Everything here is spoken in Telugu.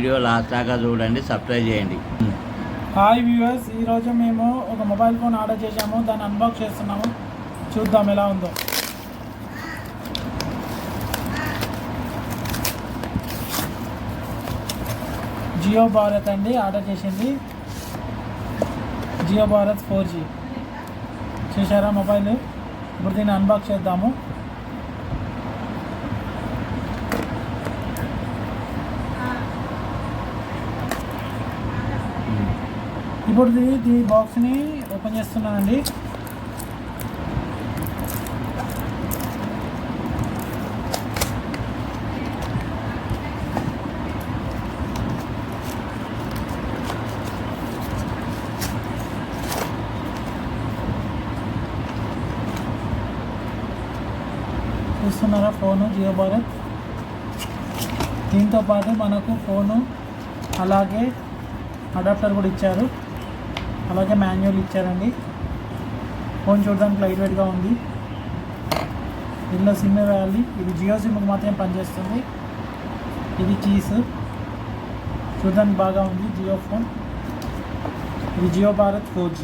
వీడియో లాస్ట్ దాకా చూడండి, సబ్స్క్రైబ్ చేయండి. హాయ్ వ్యూవర్స్, ఈరోజు మేము ఒక మొబైల్ ఫోన్ ఆర్డర్ చేసాము, దాన్ని అన్బాక్స్ చేస్తున్నాము. చూద్దాం ఎలా ఉందో. జియో భారత్ అండి ఆర్డర్ చేసింది. జియో భారత్ 4G చూసారా మొబైల్. ఇప్పుడు దీన్ని అన్బాక్స్ చేద్దాము. ఇప్పుడు ఈ బాక్స్ని ఓపెన్ చేస్తున్నానండి. చూస్తున్నారా ఫోను జియో భారత్. దీంతో పాటు మనకు ఫోను అలాగే అడాప్టర్ కూడా ఇచ్చారు, అలాగే మాన్యువల్ ఇచ్చారండి. ఫోన్ చూడడానికి లైట్ వెయిట్గా ఉంది. ఇందులో సిమ్ వేయాలి. ఇది జియో సిమ్కి మాత్రమే పనిచేస్తుంది. ఇది కీస్ చూడడానికి బాగా ఉంది జియో ఫోన్. ఇది జియో భారత్ 4G.